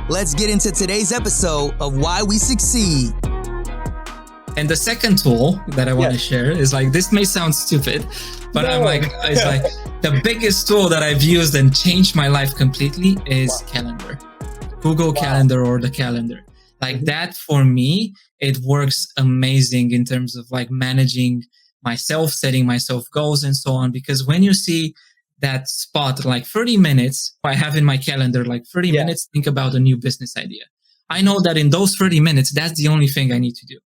Let's get into today's episode of Why We Succeed. And the second tool that I want to share is like, this may sound stupid, but I'm like, it's like the biggest tool that I've used and changed my life completely is calendar, Google Calendar or the calendar. Like that for me, it works amazing in terms of like managing myself, setting myself goals and so on. Because when you see that spot, like 30 minutes, I have in my calendar, like 30 minutes, think about a new business idea. I know that in those 30 minutes, that's the only thing I need to do.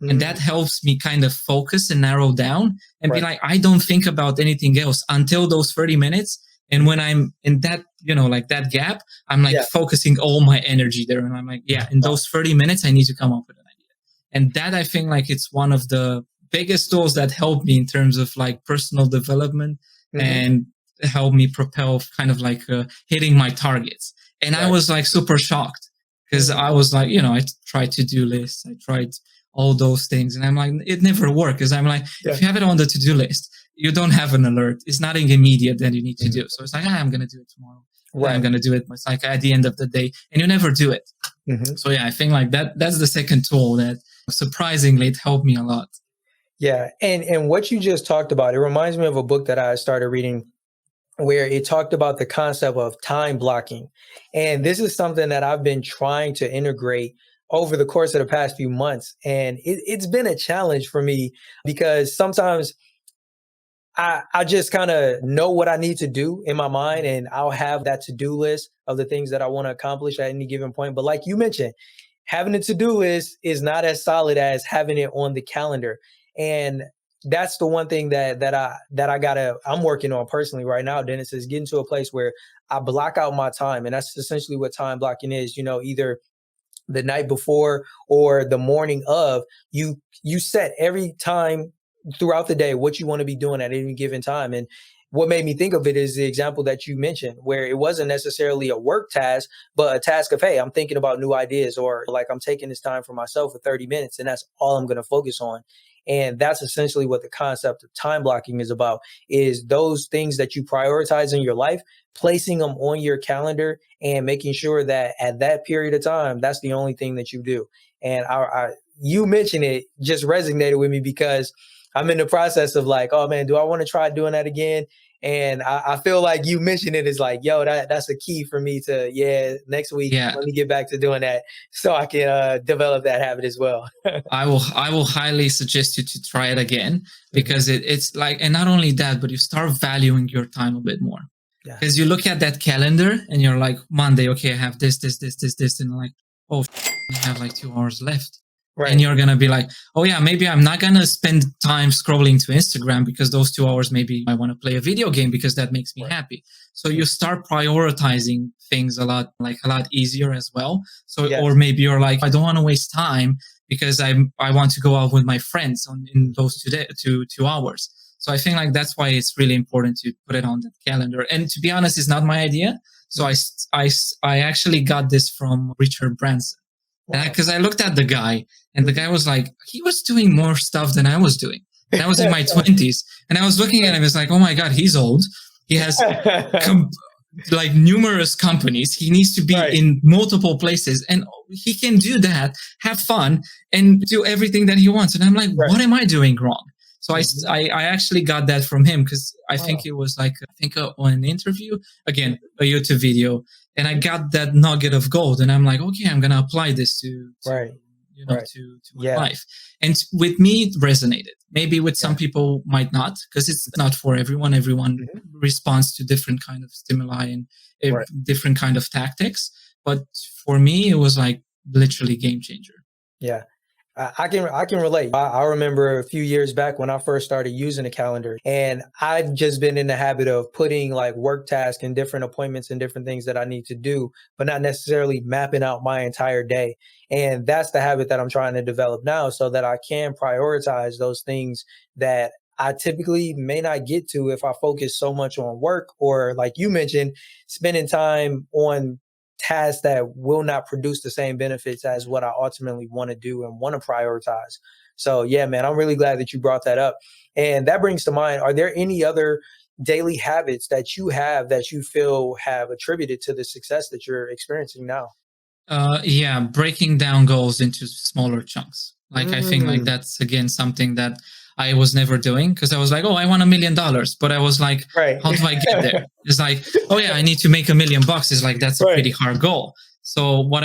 And that helps me kind of focus and narrow down and be like, I don't think about anything else until those 30 minutes. And when I'm in that, you know, like that gap, I'm like focusing all my energy there. And I'm like, in those 30 minutes, I need to come up with an idea. And that I think like it's one of the biggest tools that help me in terms of like personal development and help me propel kind of like hitting my targets. And I was like super shocked because I was like, you know, I tried to-do lists. I tried all those things. And I'm like, it never worked. Because I'm like, if you have it on the to-do list, you don't have an alert. It's nothing immediate that you need to do. So it's like, I'm going to do it tomorrow. I'm going to do it. It's like at the end of the day. And you never do it. So I think like that's the second tool that surprisingly it helped me a lot. Yeah. And what you just talked about, it reminds me of a book that I started reading where it talked about the concept of time blocking. And this is something that I've been trying to integrate over the course of the past few months. And it's been a challenge for me because sometimes I just kind of know what I need to do in my mind, and I'll have that to-do list of the things that I want to accomplish at any given point. But like you mentioned, having a to-do list is not as solid as having it on the calendar. And that's the one thing that I'm working on personally right now, Dennis, is getting to a place where I block out my time. And that's essentially what time blocking is, you know, either the night before or the morning of, you set every time throughout the day what you want to be doing at any given time. And what made me think of it is the example that you mentioned, where it wasn't necessarily a work task, but a task of, hey, I'm thinking about new ideas, or like I'm taking this time for myself for 30 minutes and that's all I'm going to focus on. And that's essentially what the concept of time blocking is about, is those things that you prioritize in your life, placing them on your calendar and making sure that at that period of time, that's the only thing that you do. And you mentioned it just resonated with me because I'm in the process of like, oh man, do I want to try doing that again? And I feel like you mentioned it as like, yo, that's a key for me to, next week, let me get back to doing that so I can develop that habit as well. I will highly suggest you to try it again because it's like, and not only that, but you start valuing your time a bit more. Because you look at that calendar and you're like, Monday, okay, I have this, and like, oh, I have like 2 hours left. And you're going to be like, oh yeah, maybe I'm not going to spend time scrolling to Instagram because those 2 hours, maybe I want to play a video game because that makes me happy. So you start prioritizing things a lot easier as well. So, or maybe you're like, I don't want to waste time because I want to go out with my friends in those 2 hours. So I think like that's why it's really important to put it on the calendar. And to be honest, it's not my idea. So I actually got this from Richard Branson. Because I looked at the guy, and the guy was like, he was doing more stuff than I was doing. And I was in my 20s, and I was looking at him. It's like, oh my God, he's old. He has like numerous companies. He needs to be in multiple places, and he can do that, have fun, and do everything that he wants. And I'm like, what am I doing wrong? So I actually got that from him because I think it was like, on an interview, again, a YouTube video. And I got that nugget of gold, and I'm like, okay, I'm gonna apply this to my life. And with me, it resonated. Maybe with some people might not, because it's not for everyone. Everyone responds to different kind of stimuli and different kind of tactics. But for me, it was like literally game changer. Yeah. I can relate. I remember a few years back when I first started using a calendar, and I've just been in the habit of putting like work tasks and different appointments and different things that I need to do, but not necessarily mapping out my entire day. And that's the habit that I'm trying to develop now so that I can prioritize those things that I typically may not get to if I focus so much on work, or like you mentioned, spending time on tasks that will not produce the same benefits as what I ultimately want to do and want to prioritize. So yeah, man, I'm really glad that you brought that up. And that brings to mind, are there any other daily habits that you have that you feel have attributed to the success that you're experiencing now? Yeah, breaking down goals into smaller chunks. Like I think like Mm. that's again something that I was never doing, because I was like, oh, I want $1 million, but I was like, Right. how do I get there? It's like, oh yeah, I need to make $1 million. It's like that's a Right. pretty hard goal. So what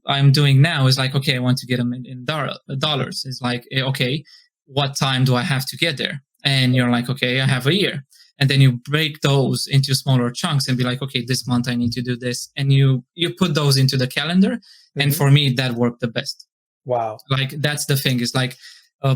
I'm doing now is like, okay, I want to get $1 million. It's like, okay, what time do I have to get there? And you're like, okay, I have a year. And then you break those into smaller chunks and be like, okay, this month I need to do this, and you put those into the calendar. And for me, that worked the best. Wow. Like that's the thing, is like,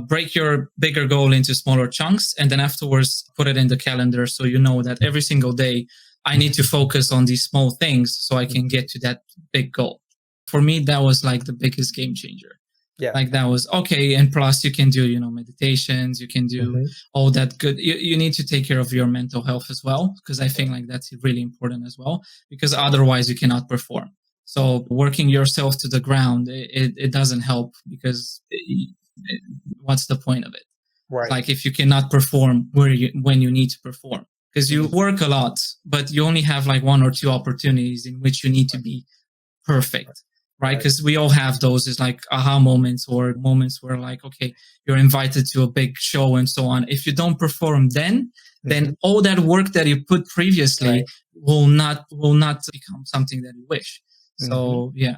break your bigger goal into smaller chunks, and then afterwards put it in the calendar, so you know that every single day I need to focus on these small things so I can get to that big goal. For me, that was like the biggest game changer. Yeah. Like that was okay. And plus you can do, meditations, you can do all that good. You need to take care of your mental health as well, because I think like that's really important as well, because otherwise you cannot perform. So working yourself to the ground, it doesn't help, because what's the point of it? Right. Like if you cannot perform when you need to perform, because you work a lot, but you only have like 1 or 2 opportunities in which you need to be perfect. Right? Because we all have those, is like aha moments, or moments where like, okay, you're invited to a big show and so on. If you don't perform then all that work that you put previously will not become something that you wish. So yeah,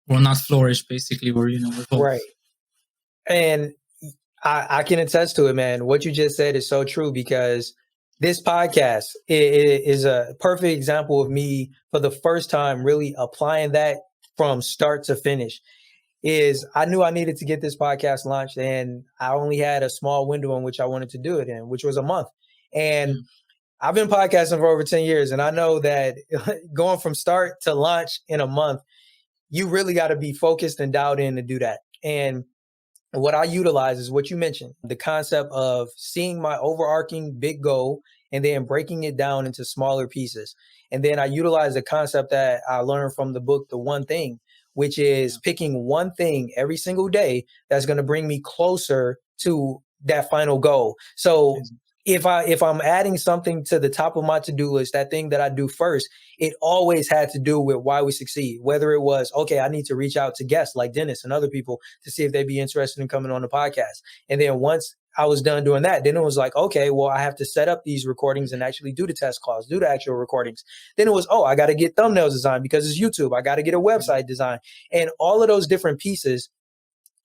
will not flourish basically, where, we're both. Right. And I can attest to it, man. What you just said is so true, because this podcast is a perfect example of me for the first time really applying that from start to finish. Is I knew I needed to get this podcast launched, and I only had a small window in which I wanted to do it in, which was a month. And I've been podcasting for over 10 years, and I know that going from start to launch in a month, you really got to be focused and dialed in to do that. And what I utilize is what you mentioned, the concept of seeing my overarching big goal and then breaking it down into smaller pieces. And then I utilize the concept that I learned from the book, The One Thing, which is picking one thing every single day that's going to bring me closer to that final goal. So if I'm adding something to the top of my to-do list, that thing that I do first, it always had to do with why we succeed. Whether it was, okay, I need to reach out to guests like Dennis and other people to see if they'd be interested in coming on the podcast. And then once I was done doing that, then it was like, okay, well, I have to set up these recordings and actually do the test calls, do the actual recordings. Then it was, oh, I got to get thumbnails designed because it's YouTube. I got to get a website designed. And all of those different pieces,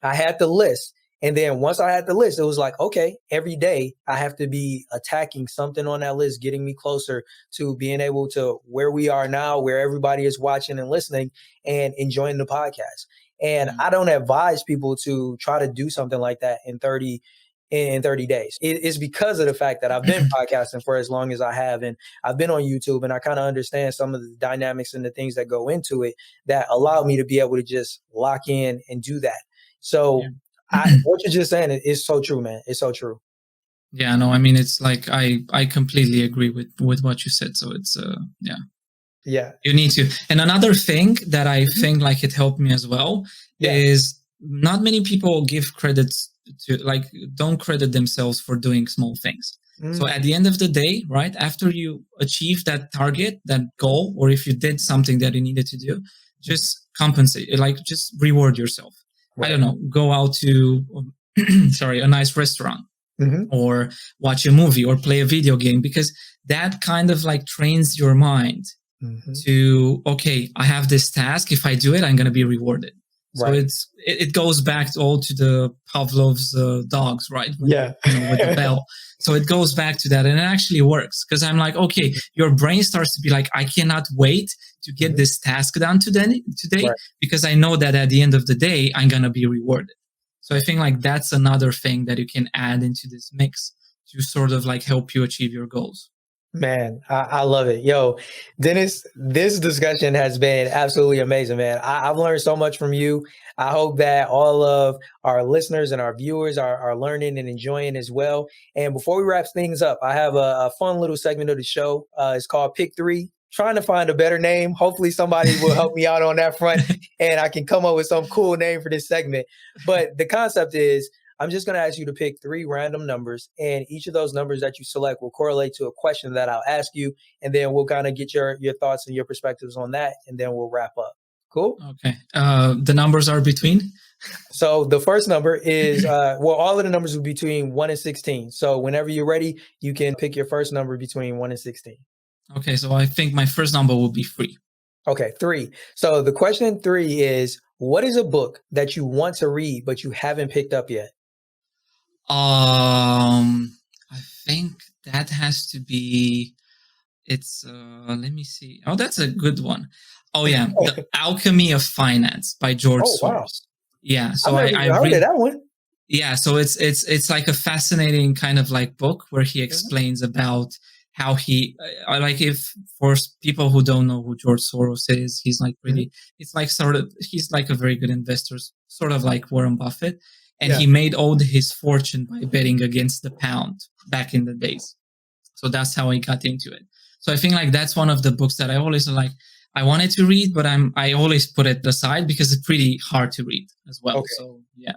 I had the list. And then once I had the list, it was like, okay, every day I have to be attacking something on that list, getting me closer to being able to where we are now, where everybody is watching and listening and enjoying the podcast. And I don't advise people to try to do something like that in 30 days. It's because of the fact that I've been podcasting for as long as I have, and I've been on YouTube, and I kind of understand some of the dynamics and the things that go into it that allow me to be able to just lock in and do that. So what you're just saying is so true, man. It's so true. Yeah, no, I mean, it's like, I completely agree with what you said. So it's, yeah, you need to. And another thing that I think like it helped me as well is not many people give credits to, like, don't credit themselves for doing small things. So at the end of the day, right, after you achieve that target, that goal, or if you did something that you needed to do, just compensate, like just reward yourself. I don't know, go out to, a nice restaurant, or watch a movie or play a video game, because that kind of like trains your mind to, okay, I have this task. If I do it, I'm going to be rewarded. So it goes back all to the Pavlov's dogs, right? With the bell. So it goes back to that, and it actually works, because I'm like, okay, your brain starts to be like, I cannot wait to get this task done today, because I know that at the end of the day, I'm going to be rewarded. So I think like that's another thing that you can add into this mix to sort of like help you achieve your goals. Man, I love it. Yo, Dennis, this discussion has been absolutely amazing, man. I've learned so much from you. I hope that all of our listeners and our viewers are learning and enjoying as well. And before we wrap things up, I have a fun little segment of the show. It's called Pick Three. Trying to find a better name. Hopefully somebody will help me out on that front and I can come up with some cool name for this segment. But the concept is, I'm just going to ask you to pick 3 random numbers, and each of those numbers that you select will correlate to a question that I'll ask you, and then we'll kind of get your thoughts and your perspectives on that, and then we'll wrap up. Cool. Okay. The numbers are between? So the first number is, all of the numbers will be between 1 and 16. So whenever you're ready, you can pick your first number between 1 and 16. Okay, so I think my first number will be 3. Okay, 3. So the question 3 is, what is a book that you want to read, but you haven't picked up yet? I think that has to be, it's, let me see. Oh, that's a good one. Oh yeah, The Alchemy of Finance by George Soros. Wow. Yeah, so I read that one. Yeah, so it's like a fascinating kind of like book where he explains about how he, like, if for people who don't know who George Soros is, he's like pretty, it's like he's like a very good investor, sort of like Warren Buffett. And he made all his fortune by betting against the pound back in the days. So that's how he got into it. So I think like that's one of the books that I always like, I wanted to read, but I always put it aside because it's pretty hard to read as well. Okay. So yeah.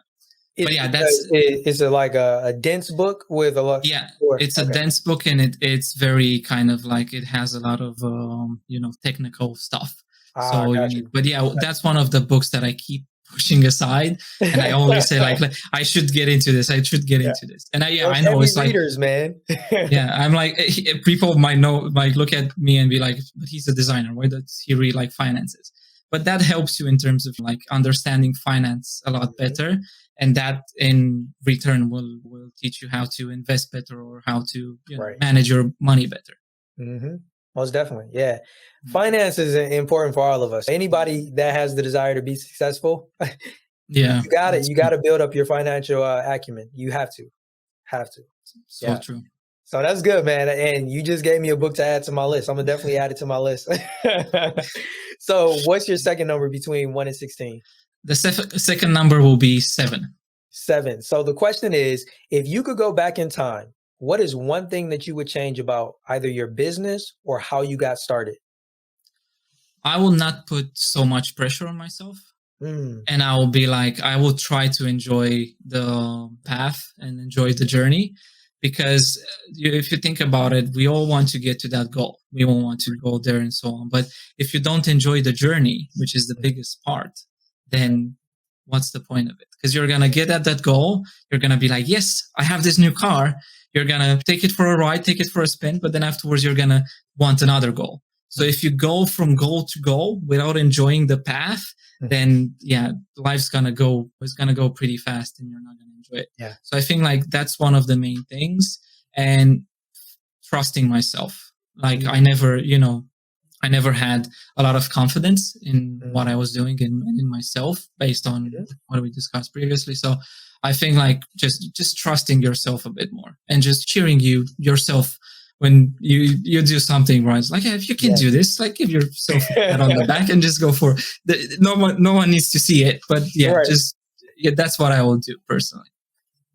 But yeah, is it like a dense book with a lot? Yeah, it's a dense book, and it's very kind of like, it has a lot of technical stuff. But yeah, that's one of the books that I keep pushing aside, and I always say like I should get into this. I should get into this. And I know it's like readers, man. Yeah, I'm like, people might look at me and be like, but he's a designer. Why does he read like finances? But that helps you in terms of like understanding finance a lot better. And that in return will teach you how to invest better or how to manage your money better. Mm-hmm. Most definitely. Yeah. Finance is important for all of us. Anybody that has the desire to be successful, you got to build up your financial acumen. You have to. So true. So that's good, man. And you just gave me a book to add to my list. I'm going to definitely add it to my list. So what's your second number between 1 and 16? The second number will be 7. 7. So the question is, if you could go back in time, what is one thing that you would change about either your business or how you got started? I will not put so much pressure on myself. And I will be like, I will try to enjoy the path and enjoy the journey. Because if you think about it, we all want to get to that goal. We all want to go there and so on. But if you don't enjoy the journey, which is the biggest part, then what's the point of it? Because you're going to get at that goal. You're going to be like, yes, I have this new car. You're going to take it for a ride, take it for a spin. But then afterwards, you're going to want another goal. So if you go from goal to goal without enjoying the path, then life's going to go pretty fast and you're not going to enjoy it. Yeah. So I think like that's one of the main things, and trusting myself. Like I never had a lot of confidence in what I was doing in myself based on what we discussed previously. So I think like just trusting yourself a bit more and just cheering yourself when you do something right. It's like, if you can do this, like give yourself a pat on the back and just go for it. No one needs to see it, but that's what I will do personally.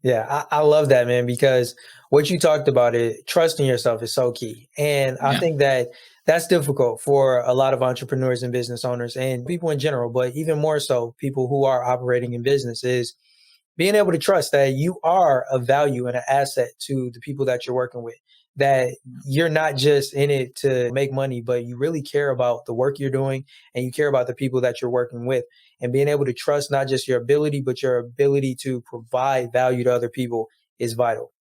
Yeah, I love that, man, because what you talked about, trusting yourself is so key. And I think that's difficult for a lot of entrepreneurs and business owners and people in general, but even more so people who are operating in business, is being able to trust that you are a value and an asset to the people that you're working with, that you're not just in it to make money, but you really care about the work you're doing and you care about the people that you're working with, and being able to trust not just your ability, but your ability to provide value to other people is vital.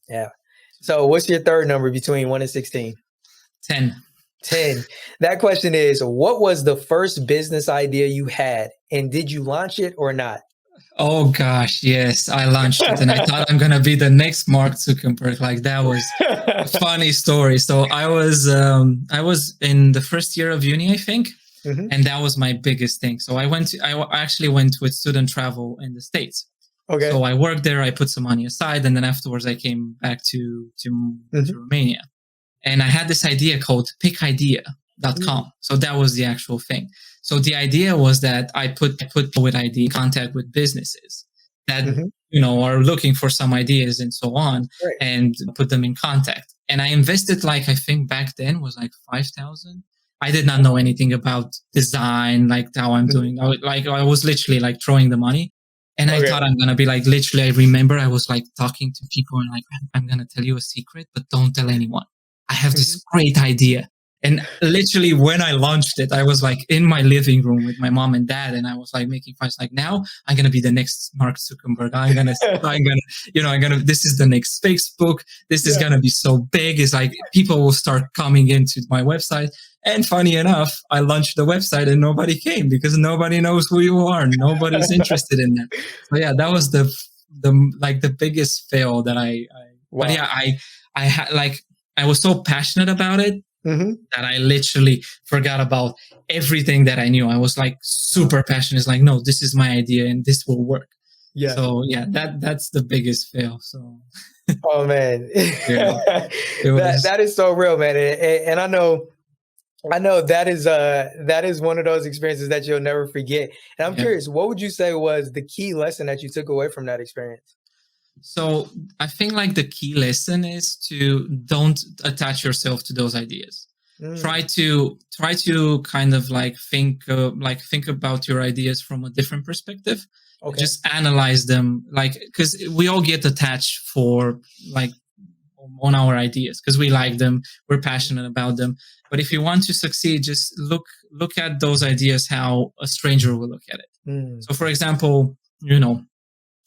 Yeah. So what's your third number between 1 and 16? 10. 10. That question is, what was the first business idea you had, and did you launch it or not? Oh gosh, yes, I launched it, and I thought I'm gonna be the next Mark Zuckerberg. Like that was a funny story. So I was in the first year of uni, I think, and that was my biggest thing. So I actually went with student travel in the States. Okay. So I worked there. I put some money aside, and then afterwards I came back to Romania, and I had this idea called pickidea.com. So that was the actual thing. So the idea was that I put with ID in contact with businesses that are looking for some ideas and so on, and put them in contact. And I invested, like, I think back then was like 5,000. I did not know anything about design, like how I'm doing. I was literally like throwing the money, and I thought I'm gonna be like, literally. I remember I was like talking to people and like, I'm gonna tell you a secret, but don't tell anyone. I have this great idea. And literally when I launched it, I was like in my living room with my mom and dad, and I was like making fun, like, now I'm going to be the next Mark Zuckerberg. This is the next Facebook. This is going to be so big. It's like people will start coming into my website. And funny enough, I launched the website and nobody came because nobody knows who you are. Nobody's interested in that. So yeah, that was the biggest fail that but yeah, I had I was so passionate about it that I literally forgot about everything that I knew. I was like super passionate. It's like, no, this is my idea and this will work. Yeah. So yeah, that's the biggest fail. So. Oh man, that is so real, man. And I know that is one of those experiences that you'll never forget. And I'm curious, what would you say was the key lesson that you took away from that experience? So I think like the key lesson is to don't attach yourself to those ideas. Try to kind of think about your ideas from a different perspective. Okay. Just analyze them, because we all get attached on our ideas because we like them, we're passionate about them. But if you want to succeed, just look at those ideas how a stranger will look at it. So for example,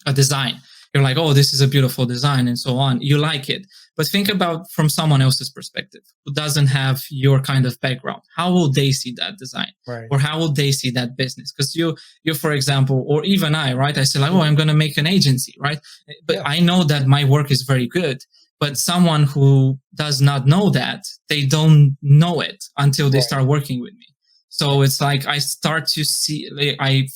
a design. You're like, oh, this is a beautiful design and so on. You like it. But think about from someone else's perspective who doesn't have your kind of background. How will they see that design? Right. Or how will they see that business? Because you, for example, or even I, right? I say like, oh, I'm going to make an agency, right? But I know that my work is very good. But someone who does not know that, they don't know it until they start working with me. So it's like I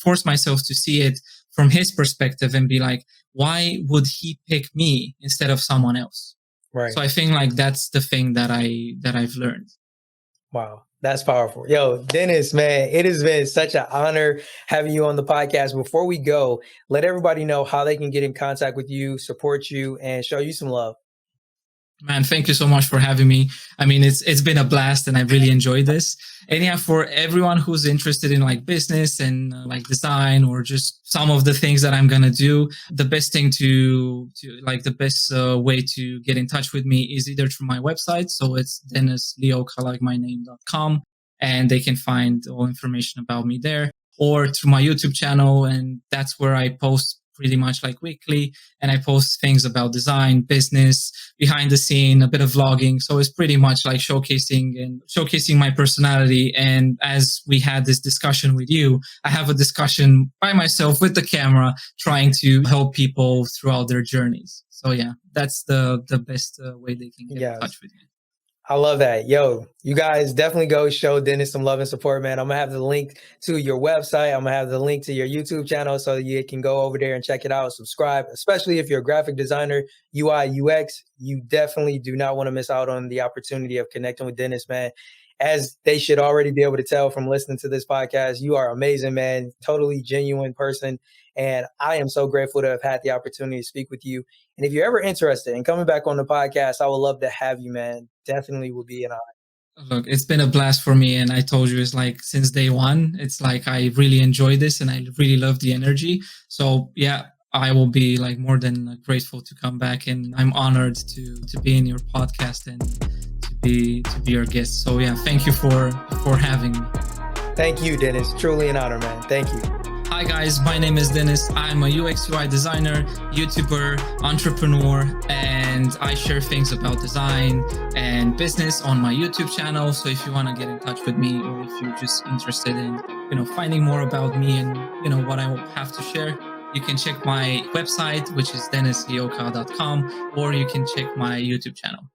force myself to see it from his perspective and be like, why would he pick me instead of someone else? Right. So I think that's the thing that I've learned. Wow. That's powerful. Yo, Dennis, man, it has been such an honor having you on the podcast. Before we go, let everybody know how they can get in contact with you, support you, and show you some love. Man, thank you so much for having me. I mean, it's been a blast and I really enjoyed this. And yeah, for everyone who's interested in business and design or just some of the things that I'm going to do, the best thing the best way to get in touch with me is either through my website. So it's DennisLeoca.com, and they can find all information about me there, or through my YouTube channel. And that's where I post pretty much weekly, and I post things about design, business, behind the scene, a bit of vlogging. So it's pretty much showcasing my personality. And as we had this discussion with you, I have a discussion by myself with the camera, trying to help people throughout their journeys. So yeah, that's the best way they can get in touch with me. I love that. Yo, you guys definitely go show Dennis some love and support, man. I'm going to have the link to your website. I'm going to have the link to your YouTube channel so you can go over there and check it out, subscribe, especially if you're a graphic designer, UI, UX. You definitely do not want to miss out on the opportunity of connecting with Dennis, man. As they should already be able to tell from listening to this podcast, you are amazing, man. Totally genuine person. And I am so grateful to have had the opportunity to speak with you. And if you're ever interested in coming back on the podcast, I would love to have you, man. Definitely would be an honor. Look, it's been a blast for me. And I told you, it's since day one, it's I really enjoy this and I really love the energy. So yeah, I will be more than grateful to come back. And I'm honored to be in your podcast and to be your guest. So yeah, thank you for having me. Thank you, Dennis. Truly an honor, man. Thank you. Hi guys, my name is Dennis. I'm a UX UI designer, YouTuber, entrepreneur, and I share things about design and business on my YouTube channel. So if you want to get in touch with me, or if you're just interested in, finding more about me and, what I have to share, you can check my website, which is DennisLeoca.com, or you can check my YouTube channel.